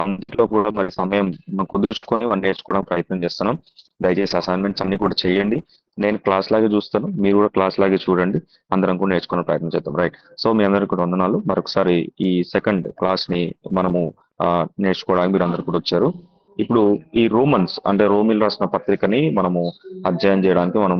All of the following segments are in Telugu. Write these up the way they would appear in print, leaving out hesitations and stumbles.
అందులో కూడా మరి సమయం కుదుర్చుకొని మనం నేర్చుకోవడానికి ప్రయత్నం చేస్తున్నాం. దయచేసి అసైన్మెంట్స్ అన్ని కూడా చేయండి. నేను క్లాస్ లాగే చూస్తాను, మీరు కూడా క్లాస్ లాగే చూడండి. అందరం కూడా నేర్చుకునే ప్రయత్నం చేద్దాం. రైట్. సో మీ అందరికీ కూడా వందనాలు. మరొకసారి ఈ సెకండ్ క్లాస్ ని మనము నేర్చుకోవడానికి మీరు అందరు కూడా వచ్చారు. ఇప్పుడు ఈ రోమన్స్ అంటే రోమిల్ రాసిన పత్రికని మనము అధ్యయనం చేయడానికి మనం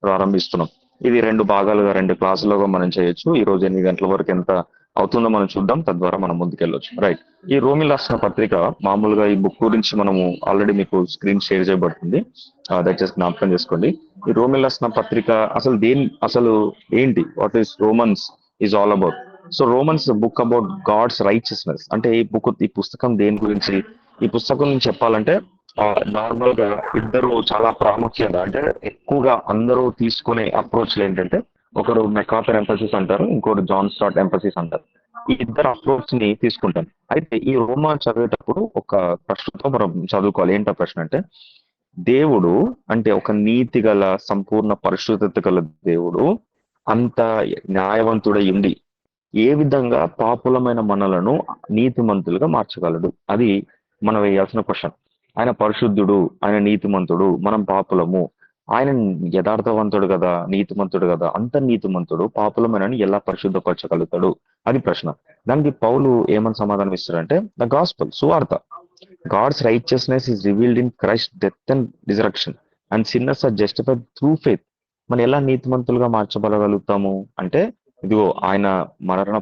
ప్రారంభిస్తున్నాం. ఇది రెండు భాగాలుగా, రెండు క్లాసులుగా మనం చేయొచ్చు. ఈ రోజు 8 గంటల వరకు ఎంత అవుతుందో మనం చూద్దాం. తద్వారా మనం ముందుకెళ్ళొచ్చు. రైట్. ఈ రోమిల్ రాసిన పత్రిక మామూలుగా ఈ బుక్ గురించి మనము ఆల్రెడీ మీకు స్క్రీన్ షేర్ చేయబడుతుంది. దయచేసి జ్ఞాపకం చేసుకోండి. ఈ రోమిల్ రాసిన పత్రిక అసలు ఏంటి, what is Romans is all about. So Romans book about God's righteousness. అంటే ఈ పుస్తకం దేని గురించి, ఈ పుస్తకం నుంచి చెప్పాలంటే నార్మల్ గా ఇద్దరు చాలా ప్రాముఖ్యంగా, అంటే ఎక్కువగా అందరూ తీసుకునే అప్రోచ్లు ఏంటంటే, ఒకరు మెకాథర్ ఎంఫసిస్ అంటారు, ఇంకోటి జాన్ స్టార్ట్ ఎంఫసిస్ అంటారు. ఈ ఇద్దరు అప్రోచ్ ని తీసుకుంటాం. అయితే ఈ రోమా చదివేటప్పుడు ఒక ప్రశ్నతో మనం చదువుకోవాలి. ఏంటో ప్రశ్న అంటే, దేవుడు అంటే ఒక నీతి గల సంపూర్ణ పరిశుద్ధత గల దేవుడు అంత న్యాయవంతుడై ఉండి ఏ విధంగా పాపులమైన మనలను నీతిమంతులుగా మార్చగలడు? అది మనం వేయాల్సిన క్వశ్చన్. ఆయన పరిశుద్ధుడు, ఆయన నీతిమంతుడు, మనం పాపులము. ఆయన యథార్థవంతుడు కదా, నీతిమంతుడు కదా, అంత నీతిమంతుడు పాపులమైనని ఎలా పరిశుద్ధపరచగలుగుతాడు? అది ప్రశ్న. దానికి పౌలు ఏమని సమాధానం ఇస్తాడంటే, ద గాస్పల్, సువార్త. God's righteousness is revealed in Christ death and resurrection and sinners are justified through faith. మనం ఎలా నీతిమంతులుగా మార్చబడగలుగుతాము అంటే, ఇదిగో ఆయన మరణ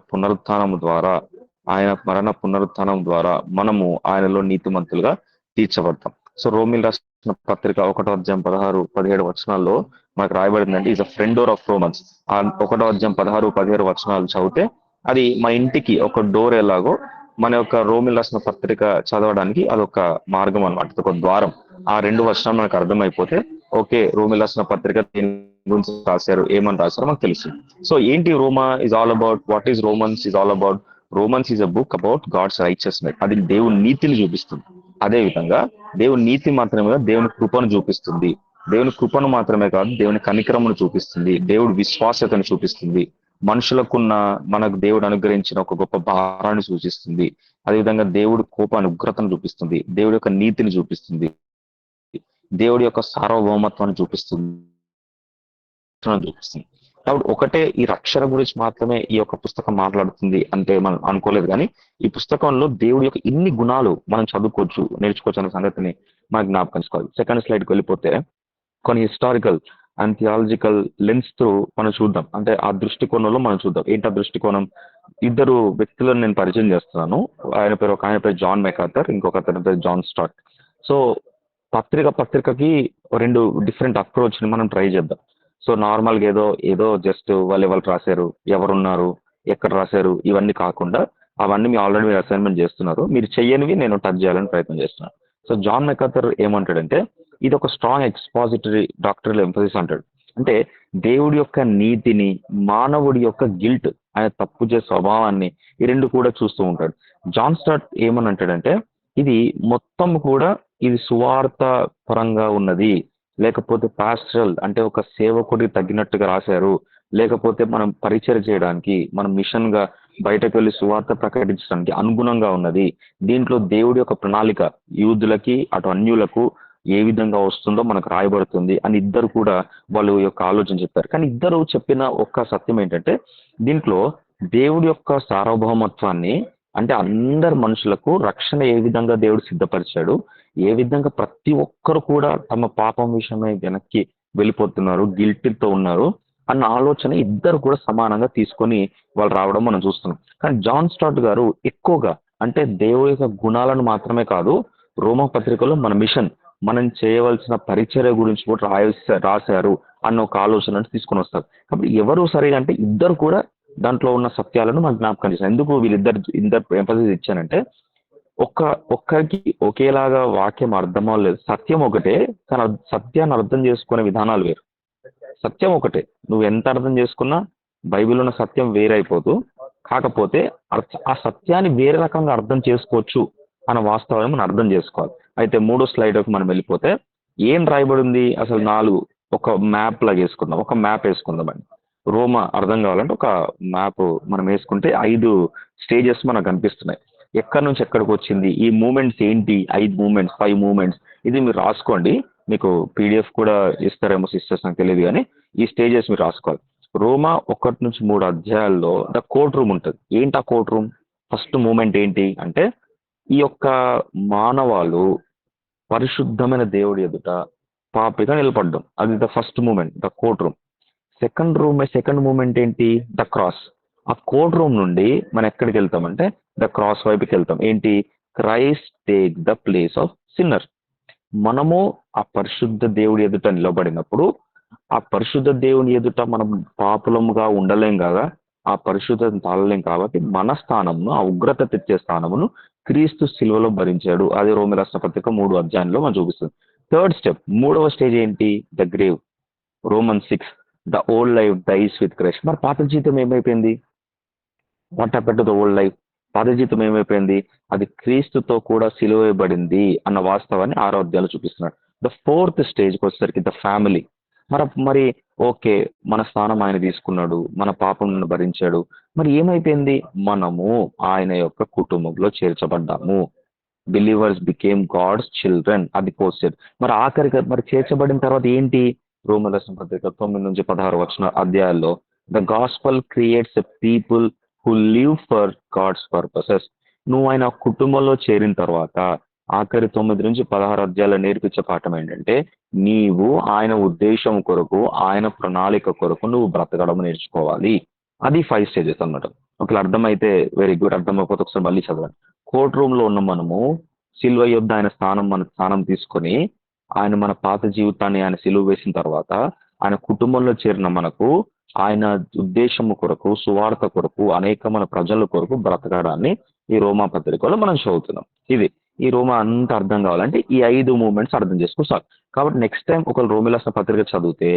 పునరుత్థానం ద్వారా మనము ఆయనలో నీతిమంతులుగా తీర్చబడతాం. సో రోమిల్ రాసిన పత్రిక 1 అధ్యాయం 16-17 మనకు రాయబడిందంటే, is a friend door of Romans. ఆ 1 అధ్యాయం 16-17 చదివితే అది మన ఇంటికి ఒక డోర్ ఎలాగో, మన యొక్క రోమిల్ రాసిన పత్రిక చదవడానికి అదొక మార్గం అనమాట, ఒక ద్వారం. ఆ 2 వచనాలు మనకు అర్థమైపోతే ఓకే, రోమిల్ రాసిన పత్రిక దేని గురించి రాశారు, ఏమని రాశారో మనకు తెలుస్తుంది. సో ఏంటి Roma is all about, what is Romans is all about? Romans is a book about God's righteousness. అది దేవుని నీతిని చూపిస్తుంది. అదే విధంగా దేవుని నీతి మాత్రమే కాదు, దేవుని కృపను చూపిస్తుంది. దేవుని కృపను మాత్రమే కాదు, దేవుని కనికరమును చూపిస్తుంది, దేవుడి విశ్వాసతను చూపిస్తుంది, మనకు దేవుడు అనుగ్రహించిన ఒక గొప్ప భారాన్ని సూచిస్తుంది. అదేవిధంగా దేవుడి కోపాన్ని, ఉగ్రతను చూపిస్తుంది, దేవుడి యొక్క నీతిని చూపిస్తుంది, దేవుడి యొక్క సార్వభౌమత్వాన్ని చూపిస్తుంది. కాబట్టి ఒకటే ఈ రక్షణ గురించి మాత్రమే ఈ యొక్క పుస్తకం మాట్లాడుతుంది అంటే మనం అనుకోలేదు. కానీ ఈ పుస్తకంలో దేవుడి యొక్క ఇన్ని గుణాలు మనం చదువుకోవచ్చు, నేర్చుకోవచ్చు అనే సంగతిని మనం జ్ఞాపకం చేసుకోవాలి. సెకండ్ స్లైడ్కి వెళ్ళిపోతే కొన్ని హిస్టారికల్ అండ్ థియాలజికల్ లెన్స్ తో మనం చూద్దాం. అంటే ఆ దృష్టికోణంలో మనం చూద్దాం. ఏంటి ఆ దృష్టికోణం? ఇద్దరు వ్యక్తులను నేను పరిచయం చేస్తున్నాను. ఒక ఆయన పేరు జాన్ మెకాథర్, ఇంకొక అతని పేరు జాన్ స్టార్ట్. సో పత్రికకి 2 డిఫరెంట్ అప్రోచ్ ని మనం ట్రై చేద్దాం. సో నార్మల్గా ఏదో జస్ట్ వాళ్ళు రాశారు, ఎవరున్నారు, ఎక్కడ రాశారు, ఇవన్నీ కాకుండా, అవన్నీ మీరు అసైన్మెంట్ చేస్తున్నారు, మీరు చెయ్యనివి నేను టచ్ చేయాలని ప్రయత్నం చేస్తున్నాను. సో జాన్ మెకాథర్ ఏమంటాడంటే, ఇది ఒక స్ట్రాంగ్ ఎక్స్పాజిటరీ డాక్టరల్ ఎంఫసిస్ అంటాడు. అంటే దేవుడి యొక్క నీతిని, మానవుడి యొక్క గిల్ట్, ఆయన తప్పు చేసే స్వభావాన్ని, ఈ 2 కూడా చూస్తూ ఉంటాడు. జాన్ స్టార్ట్ ఏమని అంటాడంటే, ఇది మొత్తం కూడా ఇది సువార్త పరంగా ఉన్నది, లేకపోతే పాస్టరల్ అంటే ఒక సేవకుడికి తగ్గినట్టుగా రాశారు, లేకపోతే మనం పరిచయం చేయడానికి, మనం మిషన్ గా బయటకు వెళ్ళి సువార్త ప్రకటించడానికి అనుగుణంగా ఉన్నది. దీంట్లో దేవుడి యొక్క ప్రణాళిక యూదులకి అటు అన్యులకు ఏ విధంగా వస్తుందో మనకు రాయబడుతుంది అని ఇద్దరు కూడా వాళ్ళు యొక్క ఆలోచన చెప్పారు. కానీ ఇద్దరు చెప్పిన ఒక్క సత్యం ఏంటంటే, దీంట్లో దేవుడి యొక్క సార్వభౌమత్వాన్ని, అంటే అందరు మనుషులకు రక్షణ ఏ విధంగా దేవుడు సిద్ధపరిచాడు, ఏ విధంగా ప్రతి ఒక్కరు కూడా తమ పాపం విషయమై వెనక్కి వెళ్ళిపోతున్నారు, గిల్టీతో ఉన్నారు అన్న ఆలోచన ఇద్దరు కూడా సమానంగా తీసుకొని వాళ్ళు రావడం మనం చూస్తున్నాం. కానీ జాన్ స్టార్ట్ గారు ఎక్కువగా, అంటే దేవుడి యొక్క గుణాలను మాత్రమే కాదు, రోమా పత్రికలో మన మిషన్, మనం చేయవలసిన పరిచర్య గురించి కూడా రాశారు అన్న ఒక ఆలోచన తీసుకొని వస్తారు. కాబట్టి ఎవరు సరిగా అంటే ఇద్దరు కూడా దాంట్లో ఉన్న సత్యాలను మనకు జ్ఞాపకం చేశారు. ఎందుకు ఇద్దరు ఎంఫసిస్ ఇచ్చానంటే, ఒక్కరికి ఒకేలాగా వాక్యం అర్థం అవ్వలేదు. సత్యం ఒకటే, కానీ సత్యాన్ని అర్థం చేసుకునే విధానాలు వేరు. సత్యం ఒకటే, నువ్వు ఎంత అర్థం చేసుకున్నా బైబిల్ ఉన్న సత్యం వేరైపోతూ, కాకపోతే ఆ సత్యాన్ని వేరే రకంగా అర్థం చేసుకోవచ్చు అన్న వాస్తవాన్ని మనం అర్థం చేసుకోవాలి. అయితే 3వ స్లైడ్కి మనం వెళ్ళిపోతే ఏం రాయబడింది అసలు? 4 ఒక మ్యాప్ లాగా వేసుకుందాం. ఒక మ్యాప్ వేసుకుందామండి. రోమా అర్థం కావాలంటే ఒక మ్యాప్ మనం వేసుకుంటే 5 స్టేజెస్ మనకు కనిపిస్తున్నాయి. ఎక్కడి నుంచి ఎక్కడికి వచ్చింది, ఈ మూమెంట్స్ ఏంటి, 5 మూమెంట్స్ 5 మూమెంట్స్, ఇది మీరు రాసుకోండి. మీకు పీడిఎఫ్ కూడా ఇస్తారేమో సిస్టర్స్, నాకు తెలియదు, కానీ ఈ స్టేజెస్ మీరు రాసుకోవాలి. రోమా 1 నుంచి 3 అధ్యాయాల్లో ద కోర్ట్ రూమ్ ఉంటుంది. ఏంటి ఆ కోర్ట్ రూమ్? ఫస్ట్ మూమెంట్ ఏంటి అంటే, ఈ యొక్క మానవాళు పరిశుద్ధమైన దేవుడి ఎదుట పాపిగా నిలబడ్డం. అది the first moment, the court room. Second moment ఏంటి? The cross. ఆ కోర్ట్ రూమ్ నుండి మనం ఎక్కడికి వెళ్తామంటే ద క్రాస్ వైపుకి వెళ్తాం. ఏంటి? Christ take the place of sinner. మనము ఆ పరిశుద్ధ దేవుడి ఎదుట నిలబడినప్పుడు, ఆ పరిశుద్ధ దేవుని ఎదుట మనం పాపులముగా ఉండలేం కదా, ఆ పరిశుద్ధతను తాళలేం, కాబట్టి మన స్థానమును, ఆ ఉగ్రత తెచ్చే స్థానమును క్రీస్తు శిలువలో భరించాడు. అది రోమి రాష్ట్ర పత్రిక 3 అధ్యాయంలో మనం చూపిస్తుంది. థర్డ్ స్టెప్, 3వ స్టేజ్ ఏంటి? The grave. Romans 6, the old life dies with Christ. మరి పాత జీవితం ఏమైపోయింది? What happened to the old life? పాత జీవితం ఏమైపోయింది? అది క్రీస్తుతో కూడా సిలువేయబడింది అన్న వాస్తవాన్ని 6వ అధ్యాయంలో చూపిస్తున్నాడు. ద ఫోర్త్ స్టేజ్కి వచ్చేసరికి ద ఫ్యామిలీ. మరి ఓకే, మన స్థానం ఆయన తీసుకున్నాడు, మన పాపం భరించాడు, మరి ఏమైపోయింది? మనము ఆయన యొక్క కుటుంబంలో చేర్చబడ్డాము. Believers became God's children. అది పోస్టెడ్. మరి ఆఖరిగా మరి చేర్చబడిన తర్వాత ఏంటి? రోమన్ రాసిన పత్రిక 9 నుంచి 16 అధ్యాయాల్లో the gospel creates a people who live for God's purposes. నువ్వు ఆయన కుటుంబంలో చేరిన తర్వాత ఆఖరి 9 నుంచి 16 అధ్యాయాలు నేర్పించే పాఠం ఏంటంటే, నీవు ఆయన ఉద్దేశం కొరకు, ఆయన ప్రణాళిక కొరకు నువ్వు బ్రతకడం నేర్చుకోవాలి. అది 5 స్టేజెస్ అన్నమాట. ఒకవేళ అర్థమైతే వెరీ గుడ్, అర్థమైపోతే ఒకసారి మళ్ళీ చదవండి. కోర్ట్ రూమ్ లో ఉన్న మనము సిలువ యొద్ద ఆయన మన స్థానం తీసుకొని, ఆయన మన పాత జీవితాన్ని ఆయన సిలువ వేసిన తర్వాత, ఆయన కుటుంబంలో చేరిన మనకు ఆయన ఉద్దేశము కొరకు, సువార్త కొరకు, అనేకమైన ప్రజల కొరకు బ్రతకడాన్ని ఈ రోమా పత్రికలో మనం చదువుతున్నాం. ఇది ఈ రోమా అంత అర్థం కావాలంటే ఈ 5 మూమెంట్స్ అర్థం చేసుకోవాలి. కాబట్టి నెక్స్ట్ టైం ఒక రోమిల పత్రిక చదివితే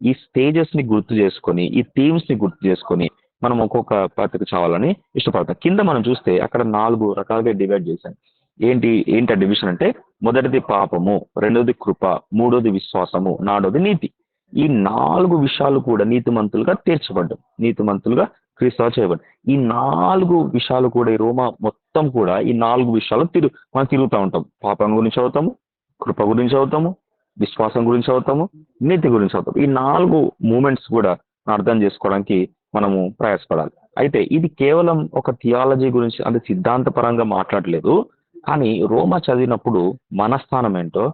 ఈ స్టేజెస్ ని గుర్తు చేసుకొని, ఈ థీమ్స్ ని గుర్తు చేసుకొని మనం ఒక్కొక్క పత్రిక చదవాలని ఇష్టపడతాం. కింద మనం చూస్తే అక్కడ 4 రకాలుగా డివైడ్ చేశాను. ఏంటి ఆ డివిజన్ అంటే, మొదటిది పాపము, రెండోది కృప, మూడోది విశ్వాసము, నాలుగోది నీతి. ఈ 4 విషయాలు కూడా నీతిమంతులుగా తీర్చబడ్డం, నీతిమంతులుగా క్రీస్తు చేయబడ్డం. ఈ 4 విషయాలు కూడా ఈ రోమా మొత్తం కూడా ఈ 4 విషయాలు మనం తిరుగుతూ ఉంటాం. పాపం గురించి చదువుతాము, కృప గురించి చదువుతాము, విశ్వాసం గురించి చదువుతాము, నీతి గురించి చదువుతాం. ఈ 4 మూమెంట్స్ కూడా అర్థం చేసుకోవడానికి మనము ప్రయాసపడాలి. అయితే ఇది కేవలం ఒక థియాలజీ గురించి, అంటే సిద్ధాంతపరంగా మాట్లాడలేదు. కానీ రోమా చదివినప్పుడు మన స్థానం ఏంటో,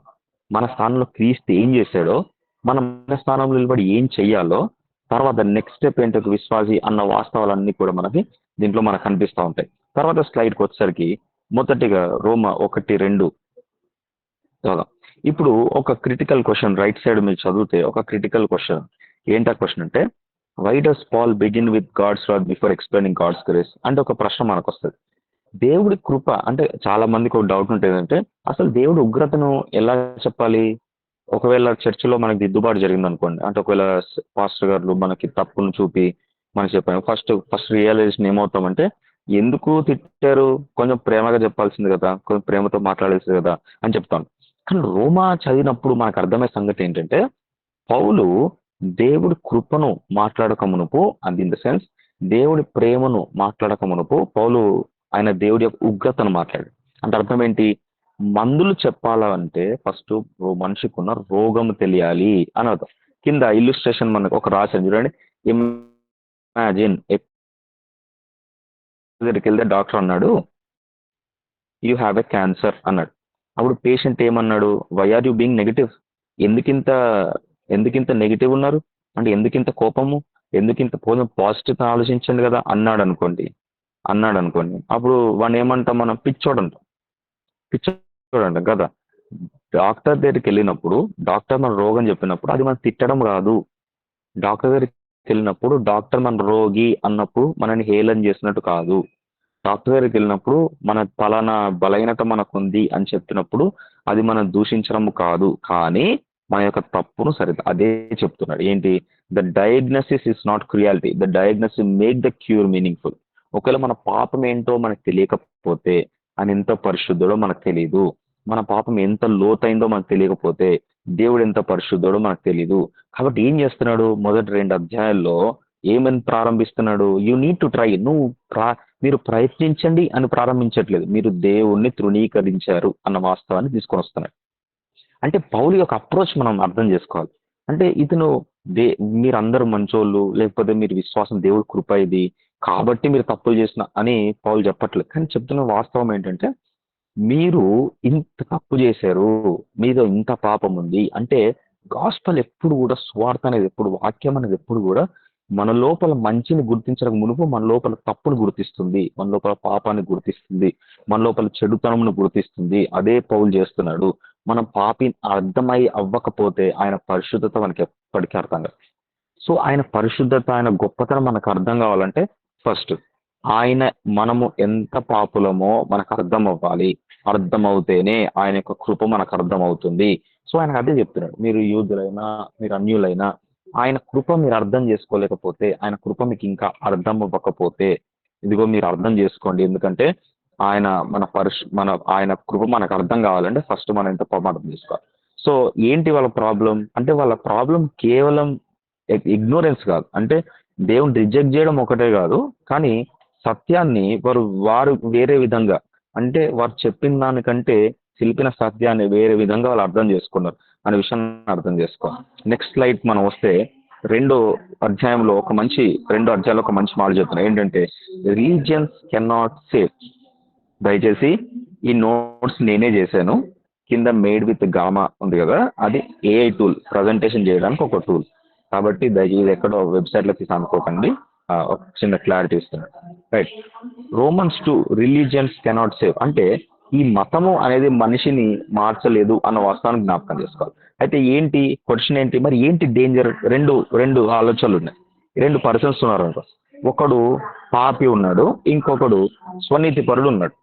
మన స్థానంలో క్రీస్తు ఏం చేశాడో, మనం మన స్థానంలో నిలబడి ఏం చెయ్యాలో, తర్వాత నెక్స్ట్ స్టెప్ ఏంటో విశ్వాసి అన్న వాస్తవాలన్నీ కూడా దీంట్లో మనకు కనిపిస్తూ ఉంటాయి. తర్వాత స్లైడ్కి వచ్చేసరికి మొదటిగా రోమా 1:2 చదువుదాం. ఇప్పుడు ఒక క్రిటికల్ క్వశ్చన్ రైట్ సైడ్ మీరు చదివితే ఒక క్రిటికల్ క్వశ్చన్. ఏంటా క్వశ్చన్ అంటే, why does Paul begin with God's wrath before explaining God's grace? అంటే ఒక ప్రశ్న మనకు వస్తుంది. దేవుడి కృప అంటే చాలా మందికి ఒక డౌట్ ఉంటుంది ఏంటంటే, అసలు దేవుడి ఉగ్రతను ఎలా చెప్పాలి? ఒకవేళ చర్చిలో మనకి దిద్దుబాటు జరిగింది అనుకోండి, అంటే ఒకవేళ పాస్టర్ గారు మనకి తప్పును చూపి మనకి చెప్పాను, ఫస్ట్ రియలైజేషన్ ఏమవుతామంటే, ఎందుకు తిట్టారు, కొంచెం ప్రేమగా చెప్పాల్సింది కదా, కొంచెం ప్రేమతో మాట్లాడాల్సింది కదా అని చెప్తాను. కానీ రోమా చదివినప్పుడు మనకు అర్థమయ్యే సంగతి ఏంటంటే, పౌలు దేవుడి కృపను మాట్లాడక మునుపు, అండ్ ఇన్ ద సెన్స్ దేవుడి ప్రేమను మాట్లాడక మునుపు, పౌలు ఆయన దేవుడి యొక్క ఉగ్రతను మాట్లాడాడు. అంటే అర్థం ఏంటి? మందులు చెప్పాలంటే ఫస్ట్ మనిషికి ఉన్న రోగం తెలియాలి అని అర్థం. కింద ఇల్లుస్ట్రేషన్ మనకు ఒక రాశాను చూడండి. ఇమాజిన్ దగ్గరికి వెళ్తే డాక్టర్ అన్నాడు, యూ హ్యావ్ ఎ క్యాన్సర్ అన్నాడు. అప్పుడు పేషెంట్ ఏమన్నాడు? Why are you being negative? ఎందుకింత ఎందుకింత నెగిటివ్ ఉన్నారు, అంటే ఎందుకింత కోపము, ఎందుకింత పాజిటివ్ ఆలోచించండి కదా అన్నాడు అనుకోండి. అప్పుడు వాడిని ఏమంటాం మనం? పిచ్చోడంటాం కదా. డాక్టర్ దగ్గరికి వెళ్ళినప్పుడు డాక్టర్ మన రోగం చెప్పినప్పుడు అది మనం తిట్టడం కాదు. డాక్టర్ దగ్గరికి వెళ్ళినప్పుడు డాక్టర్ మన రోగి అన్నప్పుడు మనని హేళన చేసినట్టు కాదు. డాక్టర్ దగ్గరికి వెళ్ళినప్పుడు మన పలానా బలహీనత మనకుంది అని చెప్పినప్పుడు అది మనం దూషించడం కాదు, కానీ మన యొక్క తప్పును అదే చెప్తున్నాడు. ఏంటి? The diagnosis is not క్రియాలిటీ, the diagnosis make the cure meaningful. ఒకవేళ మన పాపం ఏంటో మనకు తెలియకపోతే, ఆయన ఎంత పరిశుద్ధుడో మనకు తెలియదు, మన పాపం ఎంత లోతైందో మనకు తెలియకపోతే దేవుడు ఎంత పరిశుద్ధుడో మనకు తెలియదు. కాబట్టి ఏం చేస్తున్నాడు? మొదటి 2 అధ్యాయాల్లో ఏమని ప్రారంభిస్తున్నాడు? You need to try. నువ్వు మీరు ప్రయత్నించండి అని ప్రారంభించట్లేదు, మీరు దేవుణ్ణి తృణీకరించారు అన్న వాస్తవాన్ని తీసుకొని వస్తున్నాడు. అంటే పౌలు యొక్క అప్రోచ్ మనం అర్థం చేసుకోవాలి. అంటే ఇతను దే మీరందరూ మంచోళ్ళు, లేకపోతే మీరు విశ్వాసం దేవుడి కృప ఇది కాబట్టి మీరు తప్పులు చేసిన అని పౌలు చెప్పట్లేదు. కానీ చెప్తున్న వాస్తవం ఏంటంటే, మీరు ఇంత తప్పు చేశారు, మీలో ఇంత పాపం ఉంది అంటే, గాస్పల్ ఎప్పుడు కూడా, స్వార్థ అనేది ఎప్పుడు, వాక్యం అనేది ఎప్పుడు కూడా మన లోపల మంచిని గుర్తించక మునుపు మన లోపల తప్పును గుర్తిస్తుంది, మన లోపల పాపాన్ని గుర్తిస్తుంది, మన లోపల చెడుతనమును గుర్తిస్తుంది. అదే పౌలు చేస్తున్నాడు. మనం పాపి అర్థమై అవ్వకపోతే ఆయన పరిశుద్ధత మనకి ఎప్పటికీ అర్థం కాదు. సో ఆయన పరిశుద్ధత, ఆయన గొప్పతనం మనకు అర్థం కావాలంటే ఫస్ట్ ఆయన, మనము ఎంత పాపులమో మనకు అర్థం అవ్వాలి. అర్థమవుతేనే ఆయన యొక్క కృప మనకు అర్థం అవుతుంది. సో ఆయన అదే చెప్తున్నాడు, మీరు యూదులైనా మీరు అన్యులైనా ఆయన కృప మీరు అర్థం చేసుకోలేకపోతే, ఆయన కృప మీకు ఇంకా అర్థం అవ్వకపోతే, ఇదిగో మీరు అర్థం చేసుకోండి. ఎందుకంటే ఆయన ఆయన కృప మనకు అర్థం కావాలంటే ఫస్ట్ మనం ఎంత పాపం అర్థం చేసుకోవాలి. సో ఏంటి వాళ్ళ ప్రాబ్లం అంటే, వాళ్ళ ప్రాబ్లం కేవలం ఇగ్నోరెన్స్ కాదు, అంటే దేవుని రిజెక్ట్ చేయడం ఒకటే కాదు, కానీ సత్యాన్ని వారు వేరే విధంగా, అంటే వారు చెప్పిన దానికంటే తెలిపిన సత్యాన్ని వేరే విధంగా వాళ్ళు అర్థం చేసుకున్నారు అనే విషయాన్ని అర్థం చేసుకోవాలి. నెక్స్ట్ స్లైడ్ మనం వస్తే, రెండో అధ్యాయంలో ఒక మంచి మాట చెప్తున్నారు. ఏంటంటే, రిలీజియన్స్ కెన్ నాట్ సేవ్. దయచేసి ఈ నోట్స్ నేనే చేశాను. కింద మేడ్ విత్ గామా ఉంది కదా, అది ఏఐ టూల్, ప్రజెంటేషన్ చేయడానికి ఒక టూల్. కాబట్టి దయచేసి ఎక్కడో వెబ్సైట్లో తీసి అనుకోకండి, ఒక చిన్న క్లారిటీ ఇస్తున్నాడు. Right. Romans 2 religions cannot save అంటే, ఈ మతము అనేది మనిషిని మార్చలేదు అన్న వాస్తవాన్ని జ్ఞాపకం చేసుకోవాలి. అయితే ఏంటి క్వశ్చన్ ఏంటి, మరి ఏంటి డేంజర్? రెండు ఆలోచనలు ఉన్నాయి. రెండు పర్సన్స్ ఉన్నారు అనుకో, ఒకడు పాపి ఉన్నాడు, ఇంకొకడు స్వనీతిపరుడు ఉన్నాడు,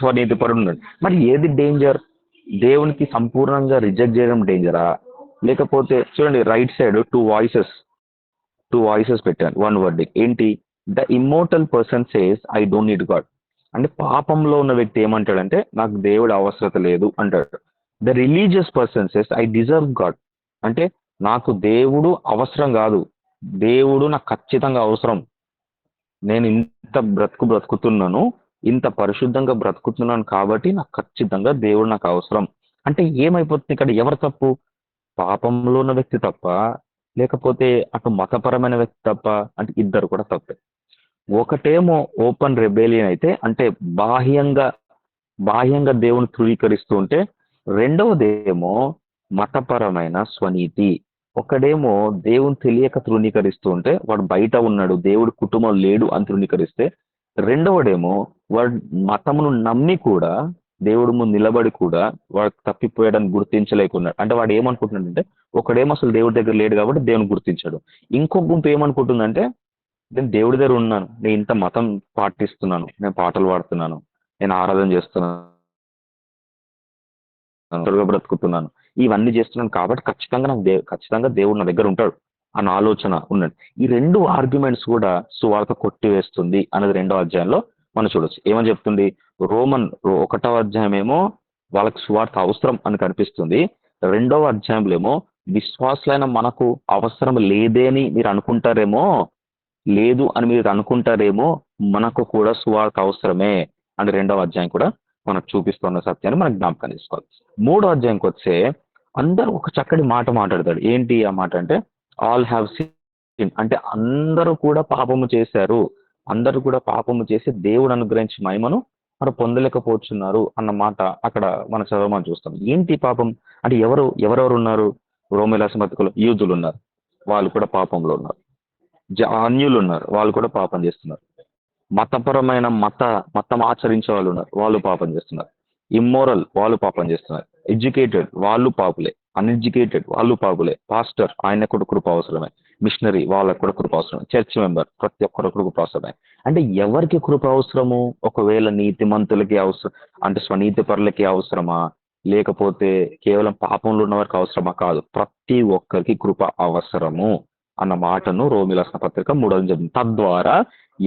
స్వనీతిపరుడు ఉన్నాడు. మరి ఏది డేంజర్? దేవునికి సంపూర్ణంగా రిజెక్ట్ చేయడం డేంజరా, లేకపోతే చూడండి రైట్ సైడ్ టూ వాయిసెస్ పెట్టాను, వన్ వర్డ్ ఏంటి? The immortal person says I don't need God. అంటే పాపంలో ఉన్న వ్యక్తి ఏమంటాడంటే, నాకు దేవుడు అవసరత లేదు అంటాడు. The religious person says I deserve God. అంటే నాకు దేవుడు అవసరం కాదు, దేవుడు నాకు ఖచ్చితంగా అవసరం. నేను ఇంత బ్రతుకుతున్నాను, ఇంత పరిశుద్ధంగా బ్రతుకుతున్నాను కాబట్టి నాకు ఖచ్చితంగా దేవుడు నాకు అవసరం. అంటే ఏమైపోతుంది ఇక్కడ? ఎవరు తప్పు? పాపంలో ఉన్న వ్యక్తి తప్ప, లేకపోతే అటు మతపరమైన వ్యక్తి తప్ప? అంటే ఇద్దరు కూడా తప్పే. ఒకటేమో ఓపెన్ రెబేలియన్ అయితే, అంటే బాహ్యంగా దేవుని ధృవీకరిస్తూ ఉంటే, రెండవదేమో మతపరమైన స్వనీతి. ఒకడేమో దేవుని తెలియక తృణీకరిస్తూ ఉంటే, వాడు బయట ఉన్నాడు, దేవుడి కుటుంబం లేడు అని తృణీకరిస్తే, రెండవడేమో వాడు మతమును నమ్మి కూడా, దేవుడు ముందు నిలబడి కూడా వాడు తప్పిపోయాడని గుర్తించలేకున్నాడు. అంటే వాడు ఏమనుకుంటున్నాడంటే, ఒకడేమో అసలు దేవుడి దగ్గర లేడు కాబట్టి దేవుని గుర్తించాడు. ఇంకో గుంపు ఏమనుకుంటుందంటే, నేను దేవుడి దగ్గర ఉన్నాను, నేను ఇంత మతం పాటిస్తున్నాను, నేను పాటలు పాడుతున్నాను, నేను ఆరాధన చేస్తున్నాను, బ్రతుకుతున్నాను, ఇవన్నీ చేస్తున్నాను కాబట్టి ఖచ్చితంగా దేవుడు నా దగ్గర ఉంటాడు అన్న ఆలోచన ఉన్నది. ఈ రెండు ఆర్గ్యుమెంట్స్ కూడా సువార్త కొట్టివేస్తుంది అనేది 2వ అధ్యాయంలో మనం చూడొచ్చు. ఏమని చెప్తుంది? రోమన్ 1వ అధ్యాయం ఏమో వాళ్ళకి సువార్త అవసరం అని కనిపిస్తుంది, 2వ అధ్యాయంలో ఏమో విశ్వాసులైన మనకు అవసరం లేదే అని మీరు అనుకుంటారేమో, లేదు అని మీరు అనుకుంటారేమో, మనకు కూడా సువార్త అవసరమే అని 2వ అధ్యాయం కూడా మనకు చూపిస్తున్న సత్యాన్ని మనకు జ్ఞాపకం తీసుకోవాలి. 3వ అధ్యాయంకి వస్తే అందరూ ఒక చక్కటి మాట మాట్లాడతాడు. ఏంటి ఆ మాట అంటే, ఆల్ హ్యావ్ సిన్, అంటే అందరూ కూడా పాపము చేశారు, అందరూ కూడా పాపము చేసి దేవుడు అనుగ్రహించి మహిమను మరి పొందలేకపోతున్నారు అన్న మాట అక్కడ మన చదవమని చూస్తాం. ఏంటి పాపం అంటే, ఎవరెవరు ఉన్నారు? రోమిల సమర్థకులు, యూదులు ఉన్నారు, వాళ్ళు కూడా పాపంలో ఉన్నారు. అన్యులు ఉన్నారు, వాళ్ళు కూడా పాపం చేస్తున్నారు. మతపరమైన మతం ఆచరించే వాళ్ళు ఉన్నారు, వాళ్ళు పాపం చేస్తున్నారు. ఇమ్మోరల్, వాళ్ళు పాపం చేస్తున్నారు. ఎడ్యుకేటెడ్, వాళ్ళు పాపులే. అన్ఎడ్యుకేటెడ్, వాళ్ళు పాపులే. పాస్టర్, ఆయన కూడా కృప అవసరమే. మిషనరీ, వాళ్ళకు కూడా కృప అవసరమే. చర్చ్ మెంబర్, ప్రతి ఒక్కరు కృప అవసరమే. అంటే ఎవరికి కృప అవసరము? ఒకవేళ నీతిమంతులకి అవసరం అంటే స్వనీతి పరులకి అవసరమా, లేకపోతే కేవలం పాపంలో ఉన్న వారికి అవసరమా? కాదు, ప్రతి ఒక్కరికి కృప అవసరము అన్న మాటను రోమిల పత్రిక 3వ అధ్యాయం. తద్వారా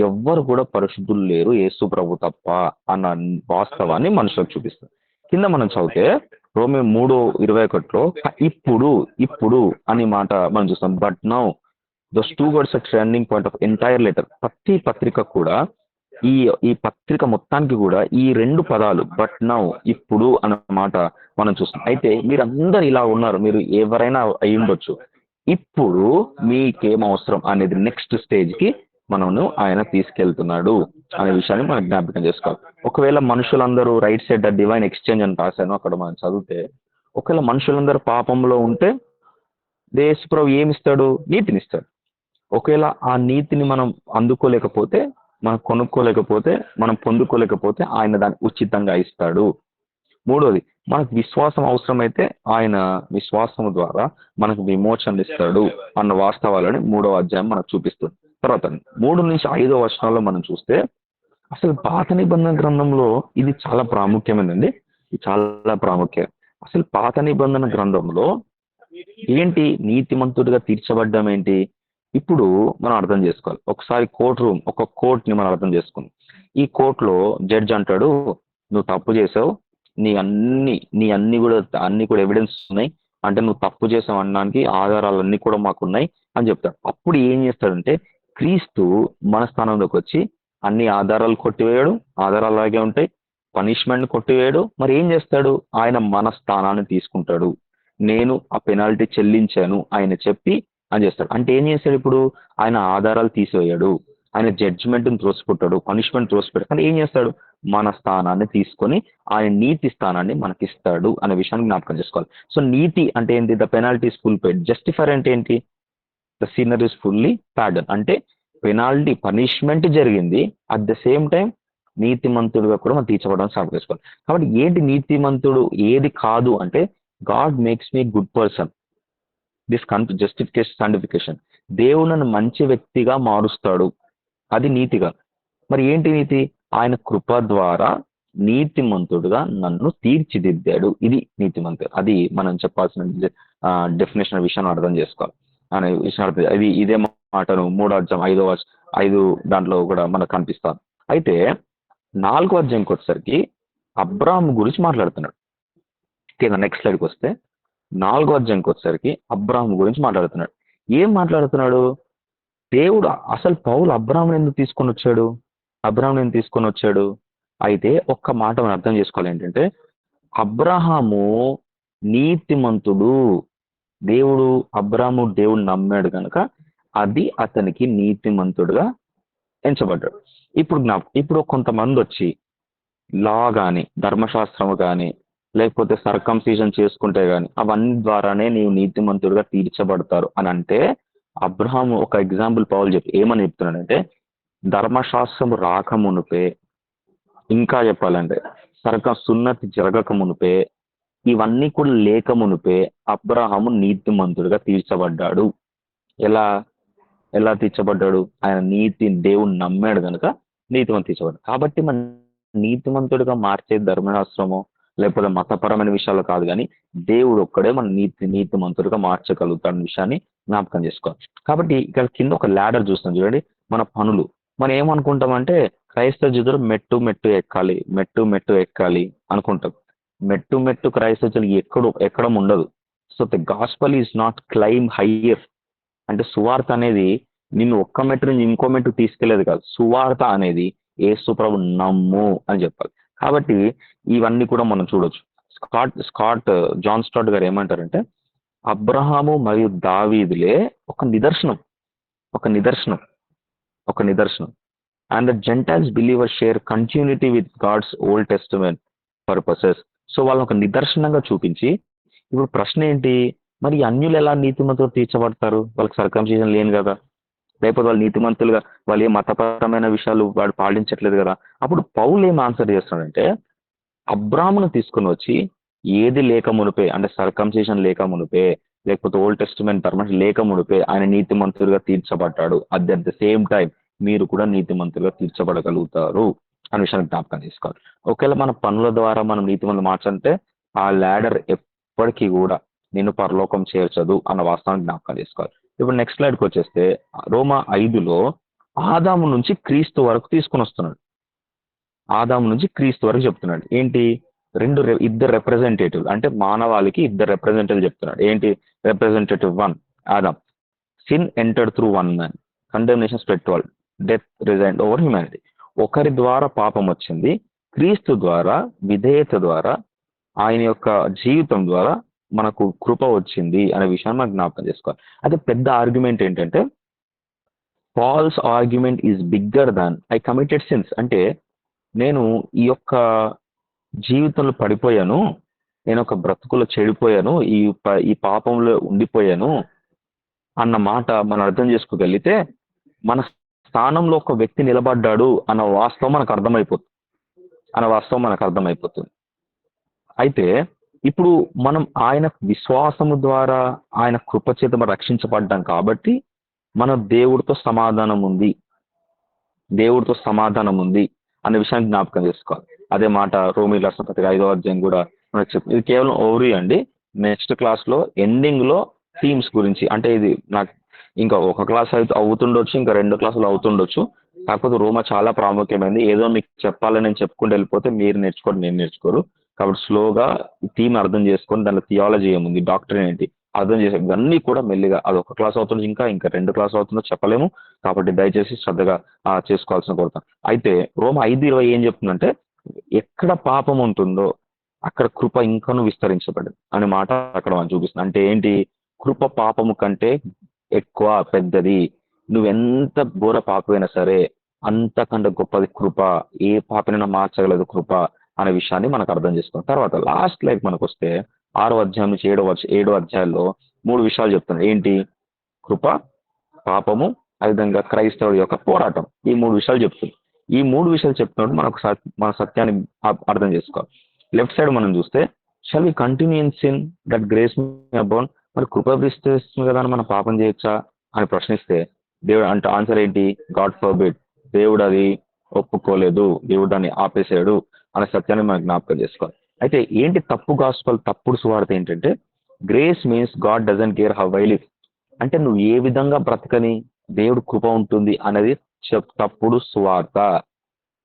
ఎవ్వరు కూడా పరిశుద్ధులు లేరు, యేసు ప్రభు తప్ప అన్న వాస్తవాన్ని మనుషులకు చూపిస్తుంది. కింద మనం చదివితే రోమి 3:21లో ఇప్పుడు అని మాట మనం చూస్తాం. But now those 2 words are turning point of entire letter. ప్రతి పత్రిక కూడా ఈ ఈ పత్రిక మొత్తానికి కూడా ఈ రెండు పదాలు బట్ నౌ, ఇప్పుడు అన్న మాట మనం చూస్తాం. అయితే మీరందరు ఇలా ఉన్నారు, మీరు ఎవరైనా అయి ఉండొచ్చు. ఇప్పుడు మీకేం అవసరం అనేది నెక్స్ట్ స్టేజ్ కి మనను ఆయన తీసుకెళ్తున్నాడు అనే విషయాన్ని మనం జ్ఞాపకం చేసుకోవాలి. ఒకవేళ మనుషులందరూ right side the divine exchange అని రాశాను అక్కడ మనం చదివితే, ఒకవేళ మనుషులందరూ పాపంలో ఉంటే యేసుప్రభు ఏమిస్తాడు? నీతినిస్తాడు. ఒకవేళ ఆ నీతిని మనం అందుకోలేకపోతే, మనం కొనుక్కోలేకపోతే, మనం పొందుకోలేకపోతే ఆయన దాన్ని ఉచితంగా ఇస్తాడు. మూడోది, మనకు విశ్వాసం అవసరమైతే ఆయన విశ్వాసం ద్వారా మనకు విమోచన ఇస్తాడు అన్న వాస్తవాలని 3వ అధ్యాయం మనకు చూపిస్తుంది. తర్వాత 3-5 వచనాల్లో మనం చూస్తే అసలు పాత నిబంధన గ్రంథంలో ఇది చాలా ప్రాముఖ్యమైనది. ఇది చాలా ప్రాముఖ్యం. అసలు పాత నిబంధన గ్రంథంలో ఏంటి నీతిమంతుడిగా తీర్చబడ్డం ఏంటి? ఇప్పుడు మనం అర్థం చేసుకోవాలి. ఒకసారి ఒక కోర్ట్ ని మనం అర్థం చేసుకుందాం. ఈ కోర్టులో జడ్జ్ అంటాడు, నువ్వు తప్పు చేసావు, అన్ని కూడా ఎవిడెన్స్ ఉన్నాయి, అంటే నువ్వు తప్పు చేసావు అనడానికి ఆధారాలన్నీ కూడా మాకున్నాయి అని చెప్తాడు. అప్పుడు ఏం చేస్తాడంటే క్రీస్తు మన స్థానంలోకి వచ్చి అన్ని ఆధారాలు కొట్టివేయడు, ఆధారాలు అలాగే ఉంటాయి, పనిష్మెంట్ కొట్టివేయడు. మరి ఏం చేస్తాడు? ఆయన మన స్థానాన్ని తీసుకుంటాడు. నేను ఆ పెనాల్టీ చెల్లించాను ఆయన చెప్పి అని చేస్తాడు. అంటే ఏం చేస్తాడు? ఇప్పుడు ఆయన ఆధారాలు తీసివేయడు, ఆయన జడ్జిమెంట్ త్రోసిపుట్టాడు, పనిష్మెంట్ త్రోసిపెట్టాడు. కానీ ఏం చేస్తాడు? మన స్థానాన్ని తీసుకొని ఆయన నీతి స్థానాన్ని మనకిస్తాడు అనే విషయాన్ని జ్ఞాపకం చేసుకోవాలి. సో నీతి అంటే ఏంటి? The penalty is full paid. Justifier అంటే ఏంటి? The sinner is fully pardon. అంటే పెనాల్టీ పనిష్మెంట్ జరిగింది, అట్ ద సేమ్ టైం నీతిమంతుడుగా కూడా మనం తీర్చబడడం స్టార్ట్ చేసుకోవాలి. కాబట్టి ఏంటి నీతిమంతుడు ఏది కాదు అంటే, God makes me good person, this justification sanctification. దేవుడు నన్ను మంచి వ్యక్తిగా మారుస్తాడు, అది నీతిగా. మరి ఏంటి నీతి? ఆయన కృప ద్వారా నీతిమంతుడుగా నన్ను తీర్చిదిద్దాడు, ఇది నీతిమంతుడు. అది మనం చెప్పాల్సిన డెఫినేషన్ విషయాన్ని అర్థం చేసుకోవాలి అనే విషయం అర్థం. అది ఇదే మాటను 3వ అధ్యాయం 5 దాంట్లో కూడా మనకు కనిపిస్తాను. అయితే 4వ అధ్యాయంకి వచ్చేసరికి అబ్రాహాము గురించి మాట్లాడుతున్నాడు. కింద నెక్స్ట్ స్లైడ్కి వస్తే 4వ అధ్యాయంకి వచ్చేసరికి అబ్రాహాము గురించి మాట్లాడుతున్నాడు. ఏం మాట్లాడుతున్నాడు? దేవుడు అసలు పౌలు అబ్రాహాముని ఎందుకు తీసుకొని వచ్చాడు? అయితే ఒక్క మాట మనం అర్థం చేసుకోవాలి. ఏంటంటే అబ్రాహాము నీతిమంతుడు. దేవుడు నమ్మాడు కనుక అది అతనికి నీతిమంతుడుగా ఎంచబడ్డాడు. ఇప్పుడు కొంతమంది వచ్చి లా గాని, ధర్మశాస్త్రము గాని, లేకపోతే సర్కంసిజన్ చేసుకుంటే గాని, అవన్నీ ద్వారానే నీవు నీతిమంతుడుగా తీర్చబడతారు అని అంటే, అబ్రహాము ఒక ఎగ్జాంపుల్ పౌలు ఏమని చెప్తున్నాడంటే, ధర్మశాస్త్రం రాకమునుపే, ఇంకా చెప్పాలంటే సున్నతి జరగక మునుపే, ఇవన్నీ కూడా లేక మునుపే అబ్రహాము నీతిమంతుడుగా తీర్చబడ్డాడు. ఎలా తీర్చబడ్డాడు? ఆయన దేవుని నమ్మాడు కనుక నీతిమంతుడు తీర్చబడ్డాడు. కాబట్టి మన నీతిమంతుడిగా మార్చే ధర్మశాస్త్రము లేకపోతే మతపరమైన విషయాలు కాదు, కానీ దేవుడు ఒక్కడే మన నీతిమంతుడిగా మార్చగలుగుతాడన్న విషయాన్ని జ్ఞాపకం చేసుకోవాలి. కాబట్టి ఇక్కడ కింద ఒక ల్యాడర్ చూస్తాం చూడండి, మన పనులు. మనం ఏమనుకుంటామంటే క్రైస్తవ జీవితంలో మెట్టు ఎక్కాలి అనుకుంటాం. మెట్టు క్రైస్తవ జీవితం ఎక్కడం ఉండదు. So the gospel is not claim hire. అంటే సువార్త అనేది నిన్ను ఒక్క మెట్టు నుంచి ఇంకో మెట్టు తీసుకెళ్లేది కాదు. సువార్త అనేది యేసుప్రభు నమ్ము అని చెప్పాలి. కాబట్టి ఇవన్నీ కూడా మనం చూడొచ్చు. జాన్ స్టార్ట్ గారు ఏమంటారంటే, అబ్రహాము మరియు దావీదులే ఒక నిదర్శనం. And the gentiles believers share continuity with God's Old Testament purposes. So వాళ్ళని ఒక నిదర్శనంగా చూపించి, ఇప్పుడు ప్రశ్న ఏంటి? మరి అన్యులు ఎలా నీతిమంతులు తీర్చబడతారు? వాళ్ళకి సర్కంసిజన్ లేని కదా, లేకపోతే వాళ్ళు నీతిమంతులుగా వాళ్ళు ఏ మతపరమైన విషయాలు వాడు పాటించట్లేదు కదా. అప్పుడు పౌలు ఏం ఆన్సర్ చేస్తున్నాడంటే, అబ్రాహామును తీసుకుని వచ్చి ఏది లేక మునిపే, అంటే సర్కంసిజన్ లేక మునిపే, లేకపోతే ఓల్డ్ టెస్టిమెంట్ ధర్మం లేక మునిపే ఆయన నీతిమంతులుగా తీర్చబడ్డాడు. అట్ ద సేమ్ టైం మీరు కూడా నీతిమంతులుగా తీర్చబడగలుగుతారు అనే విషయాన్ని జ్ఞాపకం తీసుకోవాలి. ఒకవేళ మన పనుల ద్వారా మనం నీతిమంతులు మార్చంటే ఆ ల్యాడర్ ఎప్పటికీ కూడా నిన్ను పరలోకం చేర్చదు అన్న వాస్తవాన్ని జ్ఞాపకం తీసుకోవాలి. ఇప్పుడు నెక్స్ట్ స్లైడ్కి వచ్చేస్తే రోమా 5లో ఆదాము నుంచి క్రీస్తు వరకు తీసుకుని వస్తున్నాడు. ఆదాము నుంచి క్రీస్తు వరకు చెప్తున్నాడు. ఏంటి? ఇద్దరు రిప్రజెంటేటివ్, అంటే మానవాళికి ఇద్దరు రిప్రజెంటేటివ్ చెప్తున్నాడు. ఏంటి? Representative 1 Adam. Sin entered through 1 man, condemnation spread to all, death resigned over humanity. ఒకరి ద్వారా పాపం వచ్చింది, క్రీస్తు ద్వారా విధేయత ద్వారా ఆయన యొక్క జీవితం ద్వారా మనకు కృప వచ్చింది అనే విషయాన్ని మనం జ్ఞాపకం చేసుకోవాలి. అయితే పెద్ద ఆర్గ్యుమెంట్ ఏంటంటే Paul's argument is bigger than I committed sins. అంటే నేను ఈ యొక్క జీవితంలో పడిపోయాను, నేను ఒక బ్రతుకులో చెడిపోయాను, ఈ పాపంలో ఉండిపోయాను అన్న మాట మనం అర్థం చేసుకోగలిగితే మన స్థానంలో ఒక వ్యక్తి నిలబడ్డాడు అన్న వాస్తవం మనకు అర్థమైపోతుంది. అయితే ఇప్పుడు మనం ఆయన విశ్వాసము ద్వారా ఆయన కృపచేత మనం రక్షించబడ్డాం కాబట్టి మన దేవుడితో సమాధానం ఉంది అనే విషయాన్ని జ్ఞాపకం చేసుకోవాలి. అదే మాట రోమీయుల రాసిన పత్రిక 5వ అధ్యాయం కూడా మనకు చెప్తుంది. ఇది కేవలం ఓవరీ అండి. నెక్స్ట్ క్లాస్ లో ఎండింగ్ లో థీమ్స్ గురించి, అంటే ఇది నాకు ఇంకా ఒక క్లాస్ అయితే అవుతుండొచ్చు, ఇంకా 2 క్లాసులు అవుతుండొచ్చు. కాకపోతే రోమా చాలా ప్రాముఖ్యమైనది. ఏదో మీకు చెప్పాలని నేను చెప్పుకుంటూ వెళ్ళిపోతే మీరు నేర్చుకోండి, నేను నేర్చుకోరు. కాబట్టి స్లోగా థీమ్ అర్థం చేసుకొని దానిలో థియాలజీ ఏముంది, డాక్టరీన్ ఏంటి అర్థం చేసే ఇవన్నీ కూడా మెల్లిగా అది ఒక క్లాస్ అవుతుంది, ఇంకా 2 క్లాస్ అవుతుందో చెప్పలేము. కాబట్టి దయచేసి శ్రద్ధగా చేసుకోవాల్సిన కోరుతాను. అయితే రోమ 5:20 ఏం చెప్తుందంటే ఎక్కడ పాపం ఉంటుందో అక్కడ కృప ఇంకనూ విస్తరించబడింది అనే మాట అక్కడ మనం చూపిస్తుంది. అంటే ఏంటి? కృప పాపము కంటే ఎక్కువ పెద్దది. నువ్వెంత ఘోర పాపమైనా సరే అంతకంటే గొప్పది కృప. ఏ పాపనైనా మార్చగలదు కృప అనే విషయాన్ని మనకు అర్థం చేసుకోవాలి. తర్వాత లాస్ట్ లైఫ్ మనకు వస్తే 6వ అధ్యాయం నుంచి 7వ అధ్యాయంలో 3 విషయాలు చెప్తున్నాయి. ఏంటి? కృప, పాపము, అదేవిధంగా క్రైస్తవుడి యొక్క పోరాటం. ఈ 3 విషయాలు చెప్తుంది. ఈ 3 విషయాలు చెప్తున్నప్పుడు మన సత్యాన్ని అర్థం చేసుకోవాలి. లెఫ్ట్ సైడ్ మనం చూస్తే shall we continue in sin that grace may abound. మరి కృప విస్తరిస్తుంది కదా అని మనం పాపం చేయొచ్చా అని ప్రశ్నిస్తే దేవుడు అంటే ఆన్సర్ ఏంటి? God forbid. దేవుడు అది ఒప్పుకోలేదు, దేవుడు దాన్ని ఆపేసాడు అనే సత్యాన్ని మనం జ్ఞాపకం చేసుకోవాలి. అయితే ఏంటి తప్పు గాస్పల్, తప్పుడు సువార్త ఏంటంటే grace means God doesn't care how I live. అంటే నువ్వు ఏ విధంగా బ్రతకని దేవుడు కృప ఉంటుంది అనేది తప్పుడు సువార్త.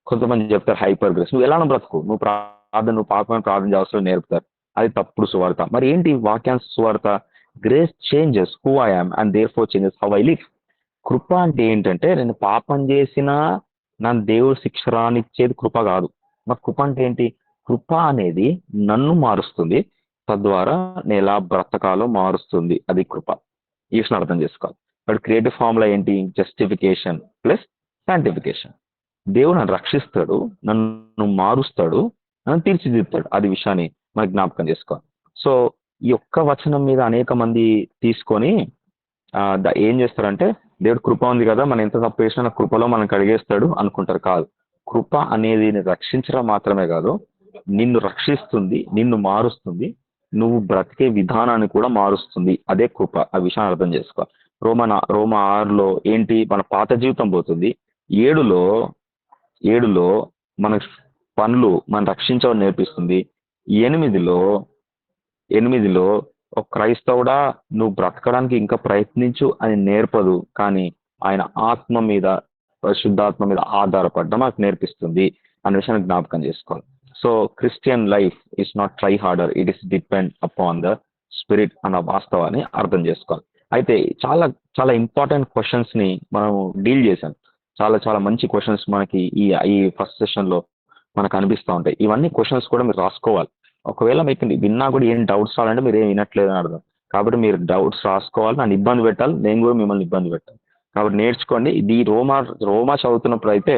కొంతమంది చెప్తారు హైపర్ గ్రేస్, నువ్వు ఎలా బ్రతుకు, నువ్వు పాపమైన ప్రార్థన చేస్తూ నేర్పుతారు, అది తప్పుడు సువార్త. మరి ఏంటి వాక్యాన్స్ సువార్త? Grace changes who I am and therefore changes how I live. కృప అంటే ఏంటంటే నేను పాపం చేసినా నా దేవుడు శిక్ష రానిచ్చేది కృప కాదు. మరి కృప అంటే ఏంటి? కృప అనేది నన్ను మారుస్తుంది, తద్వారా నేను ఎలా బ్రతకాలో మారుస్తుంది, అది కృప. ఈ విషయం అర్థం చేసుకోవాలి. బట్ క్రియేటివ్ ఫార్ములా ఏంటి? Justification plus sanctification. దేవుడు నన్ను రక్షిస్తాడు, నన్ను మారుస్తాడు, నన్ను తీర్చిదిద్దుతాడు. అది విషయాన్ని మనకు జ్ఞాపకం చేసుకోవాలి. సో ఈ ఒక్క వచనం మీద అనేక మంది తీసుకొని ఏం చేస్తారంటే దేవుడు కృప ఉంది కదా, మనం ఎంత తప్పు చేసినా కృపలో మనం కడిగేస్తాడు అనుకుంటారు. కాదు, కృప అనేది రక్షించడం మాత్రమే కాదు, నిన్ను రక్షిస్తుంది, నిన్ను మారుస్తుంది, నువ్వు బ్రతికే విధానాన్ని కూడా మారుస్తుంది. అదే కృప. ఆ విషయాన్ని అర్థం చేసుకోవాలి. రోమ 6లో ఏంటి? మన పాత జీవితం పోతుంది. 7లో మన పనులు మన రక్షించడం నేర్పిస్తుంది. 8లో ఒక క్రైస్తవుడా నువ్వు బ్రతకడానికి ఇంకా ప్రయత్నించు అని నేర్పదు, కానీ ఆయన ఆత్మ మీద, పరిశుద్ధాత్మ మీద ఆధారపడడం మనకు నేర్పిస్తుంది అనే విషయాన్ని జ్ఞాపకం చేసుకోవాలి. So Christian life is not try harder, it is depend upon the spirit అన్న వాస్తవాన్ని అర్థం చేసుకోవాలి. అయితే చాలా చాలా ఇంపార్టెంట్ క్వశ్చన్స్ ని మనం డీల్ చేశాం. చాలా చాలా మంచి క్వశ్చన్స్ మనకి ఈ ఫస్ట్ సెషన్ లో మనకు అనిపిస్తూ ఉంటాయి. ఇవన్నీ క్వశ్చన్స్ కూడా మీరు రాసుకోవాలి. ఒకవేళ మీకు విన్నా కూడా ఏం డౌట్స్ రావాలంటే మీరు ఏం వినట్లేదు అని అర్థం. కాబట్టి మీరు డౌట్స్ రాసుకోవాలి, నన్ను ఇబ్బంది పెట్టాలి, నేను కూడా మిమ్మల్ని ఇబ్బంది పెట్టాలి. కాబట్టి నేర్చుకోండి. ఇది రోమా చదువుతున్నప్పుడు అయితే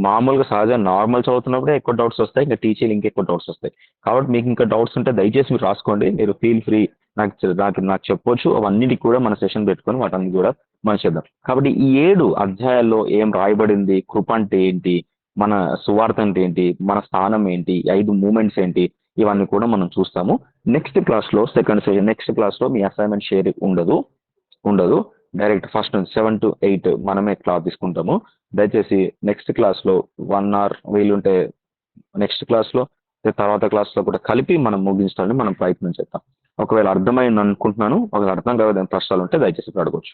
మామూలుగా సహజ నార్మల్ చదువుతున్నప్పుడే ఎక్కువ డౌట్స్ వస్తాయి, ఇంకా టీచర్లు ఇంకెక్కువ డౌట్స్ వస్తాయి. కాబట్టి మీకు ఇంకా డౌట్స్ ఉంటే దయచేసి మీరు రాసుకోండి. మీరు ఫీల్ ఫ్రీ నాకు చెప్పొచ్చు. అవన్నిటికి కూడా మన సెషన్ పెట్టుకొని వాటన్ని కూడా మనం చేద్దాం. కాబట్టి ఈ 7 అధ్యాయాల్లో ఏం రాయబడింది, కృప అంటే ఏంటి, మన సువార్త అంటే ఏంటి, మన స్థానం ఏంటి, 5 మూమెంట్స్ ఏంటి, ఇవన్నీ కూడా మనం చూస్తాము. నెక్స్ట్ క్లాస్లో సెకండ్ సెషన్, నెక్స్ట్ క్లాస్లో మీ అసైన్మెంట్ షేర్ ఉండదు. డైరెక్ట్ ఫస్ట్ నుంచి 7 to 8 మనమే క్లాస్ తీసుకుంటాము. దయచేసి నెక్స్ట్ క్లాస్లో 1 hour వీలుంటే నెక్స్ట్ క్లాస్లో తర్వాత క్లాస్లో కూడా కలిపి మనం ముగించడానికి మనం ప్రయత్నం చేద్దాం. ఒకవేళ అర్థమైంది అనుకుంటున్నాను. ఒకవేళ అర్థం కాదని ప్రశ్నలు ఉంటే దయచేసి అడగవచ్చు.